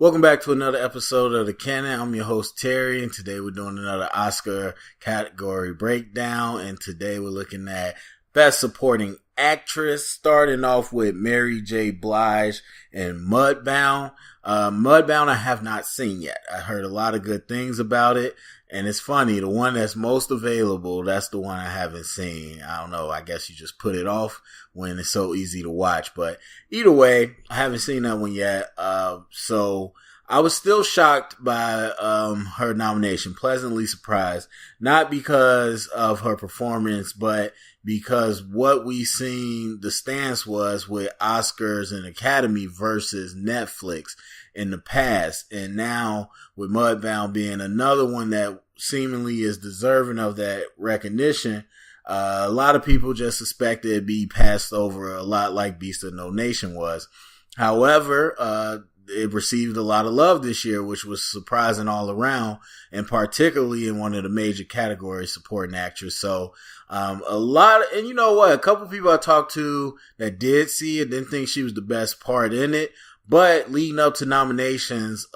Welcome back to another episode of The Canon. I'm your host, Terry, and today we're doing another Oscar category breakdown, and today we're looking at Best Supporting Actress, starting off with Mary J. Blige and Mudbound. Mudbound I have not seen yet. I heard a lot of good things about it, and it's funny, the one that's most available, that's the one I haven't seen. I don't know, I guess you just put it off when it's so easy to watch, but either way, I haven't seen that one yet. So I was still shocked by her nomination, pleasantly surprised, not because of her performance, but because what we seen the stance was with Oscars and Academy versus Netflix in the past. And now with Mudbound being another one that seemingly is deserving of that recognition, a lot of people just suspected it'd be passed over a lot like Beast of No Nation was. However, it received a lot of love this year, which was surprising all around, and particularly in one of the major categories, supporting actress. So, and you know what? A couple people I talked to that did see it didn't think she was the best part in it, but leading up to nominations,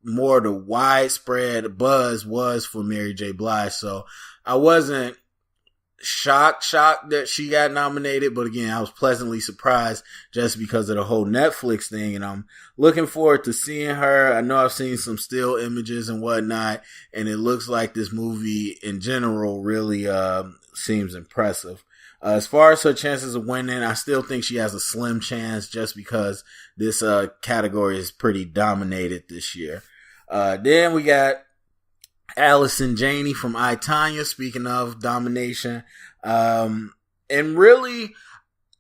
more the widespread buzz was for Mary J. Blige. So I wasn't shocked that she got nominated, but again, I was pleasantly surprised just because of the whole Netflix thing, and I'm looking forward to seeing her. I know I've seen some still images and whatnot, and it looks like this movie in general really seems impressive. As far as her chances of winning, I still think she has a slim chance just because this category is pretty dominated this year. Then we got Allison Janney from I, Tonya, speaking of domination. And really,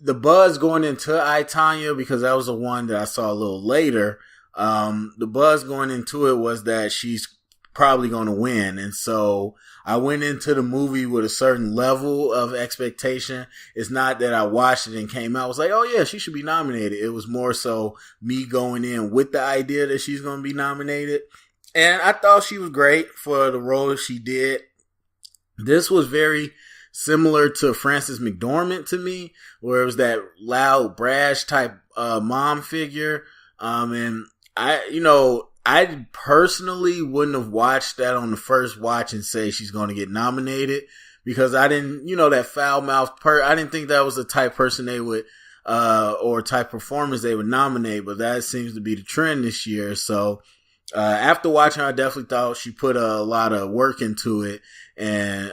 the buzz going into I, Tonya, because that was the one that I saw a little later, the buzz going into it was that she's probably going to win. And so I went into the movie with a certain level of expectation. It's not that I watched it and came out, I was like, oh yeah, she should be nominated. It was more so me going in with the idea that she's going to be nominated. And I thought she was great for the role she did. This was very similar to Frances McDormand to me, where it was that loud, brash type mom figure. And I personally wouldn't have watched that on the first watch and say she's going to get nominated, because I didn't, that foul mouth I didn't think that was the type person they would, or type performance they would nominate, but that seems to be the trend this year. So, after watching her, I definitely thought she put a lot of work into it, and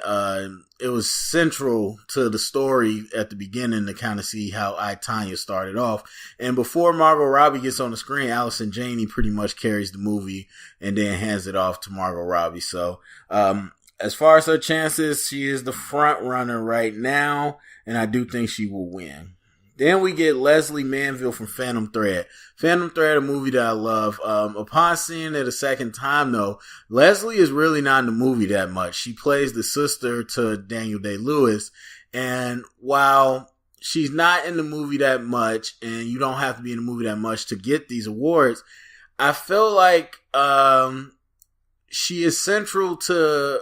it was central to the story at the beginning to kind of see how I, Tonya started off. And before Margot Robbie gets on the screen, Allison Janney pretty much carries the movie and then hands it off to Margot Robbie. So, as far as her chances, she is the front runner right now, and I do think she will win. Then we get Lesley Manville from Phantom Thread. Phantom Thread, a movie that I love. Upon seeing it a second time, though, Lesley is really not in the movie that much. She plays the sister to Daniel Day-Lewis. And while she's not in the movie that much, and you don't have to be in the movie that much to get these awards, I feel like she is central to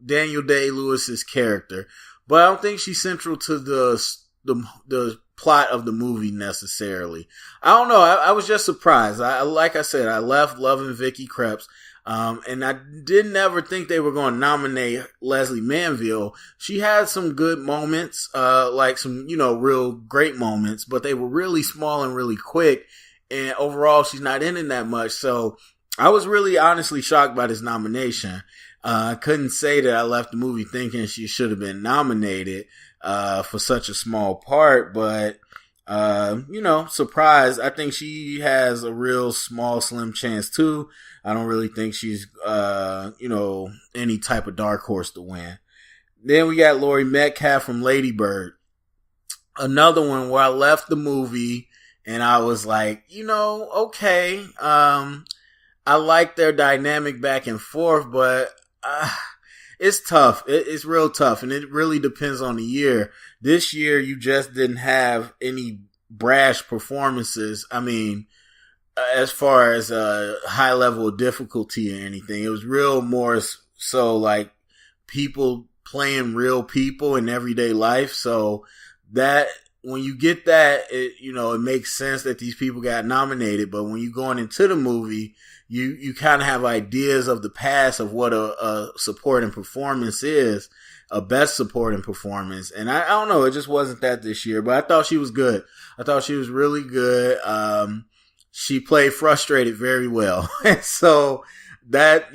Daniel Day-Lewis's character. But I don't think she's central to the plot of the movie necessarily. I don't know. I was just surprised. Like I said, I left loving Vicky Krieps. And I didn't ever think they were going to nominate Lesley Manville. She had some good moments, like some, real great moments, but they were really small and really quick. And overall, she's not in it that much. So I was really honestly shocked by this nomination. I couldn't say that I left the movie thinking she should have been nominated for such a small part, but surprised. I think she has a real small, slim chance too. I don't really think she's any type of dark horse to win. Then we got Laurie Metcalf from Lady Bird. Another one where I left the movie and I was like, okay. I like their dynamic back and forth, but it's tough. It's real tough, and it really depends on the year. This year, you just didn't have any brash performances. I mean, as far as a high level of difficulty or anything, it was real more so like people playing real people in everyday life. So that when you get that, it makes sense that these people got nominated. But when you're going into the movie, you kind of have ideas of the past of what a supporting performance is, a best supporting performance. And I don't know, it just wasn't that this year. But I thought she was good. I thought she was really good. She played frustrated very well. And so that,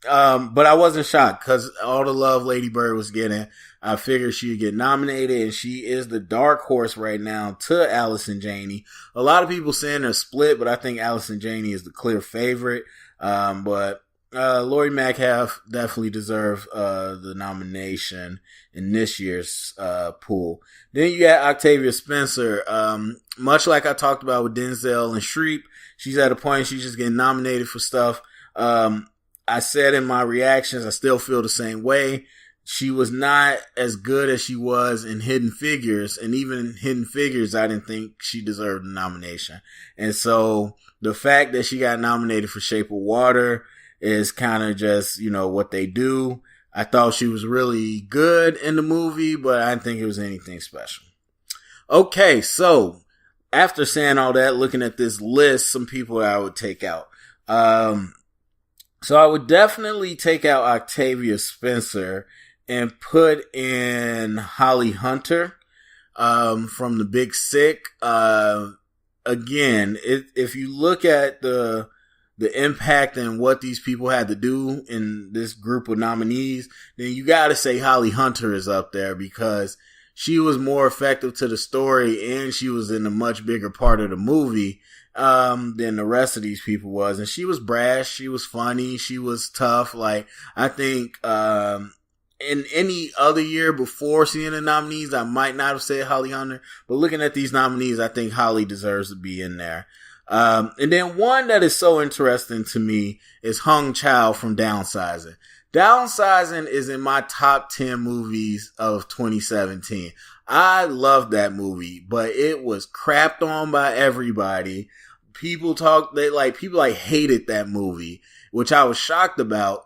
but I wasn't shocked because all the love Lady Bird was getting, I figured she'd get nominated, and she is the dark horse right now to Allison Janney. A lot of people saying they're split, but I think Allison Janney is the clear favorite. But Laurie Metcalf definitely deserved the nomination in this year's pool. Then you got Octavia Spencer. Much like I talked about with Denzel and Shreep, she's at a point she's just getting nominated for stuff. I said in my reactions, I still feel the same way. She was not as good as she was in Hidden Figures. And even in Hidden Figures, I didn't think she deserved a nomination. And so the fact that she got nominated for Shape of Water is kind of just, what they do. I thought she was really good in the movie, but I didn't think it was anything special. Okay, so after saying all that, looking at this list, some people that I would take out. So I would definitely take out Octavia Spencer and put in Holly Hunter from The Big Sick. Again, if you look at the impact and what these people had to do in this group of nominees, then you got to say Holly Hunter is up there because she was more effective to the story and she was in a much bigger part of the movie than the rest of these people was. And she was brash. She was funny. She was tough. Like, I think, in any other year before seeing the nominees, I might not have said Holly Hunter, but looking at these nominees, I think Holly deserves to be in there. And then one that is so interesting to me is Hung Chow from Downsizing. Downsizing is in my top 10 movies of 2017. I love that movie, but it was crapped on by everybody. People hated that movie, which I was shocked about.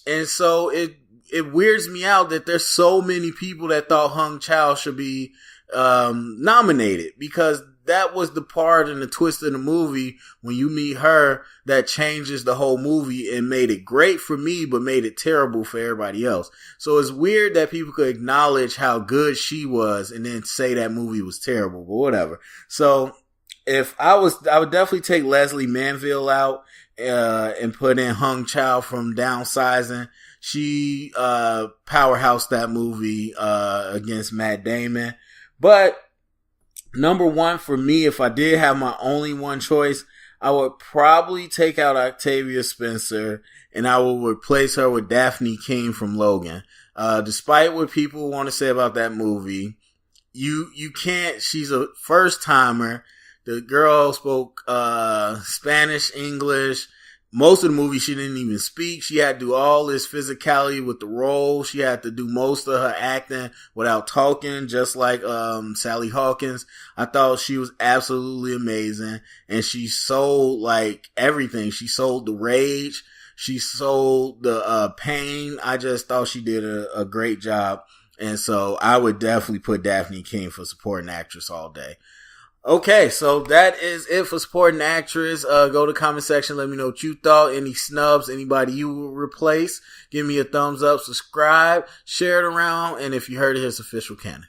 And so it weirds me out that there's so many people that thought Hung Chow should be nominated, because that was the part and the twist in the movie when you meet her that changes the whole movie and made it great for me, but made it terrible for everybody else. So it's weird that people could acknowledge how good she was and then say that movie was terrible, but whatever. So I would definitely take Lesley Manville out and put in Hung Chow from Downsizing. She powerhoused that movie against Matt Damon. But number one for me, if I did have my only one choice, I would probably take out Octavia Spencer and I will replace her with Daphne King from Logan. Despite what people want to say about that movie, you can't, she's a first timer. The girl spoke Spanish, English. Most of the movie, she didn't even speak. She had to do all this physicality with the role. She had to do most of her acting without talking, just like Sally Hawkins. I thought she was absolutely amazing. And she sold like everything. She sold the rage. She sold the pain. I just thought she did a great job. And so I would definitely put Daphne King for supporting actress all day. Okay, so that is it for supporting actress. Go to the comment section. Let me know what you thought. Any snubs, anybody you will replace. Give me a thumbs up, subscribe, share it around. And if you heard it, here's official canon.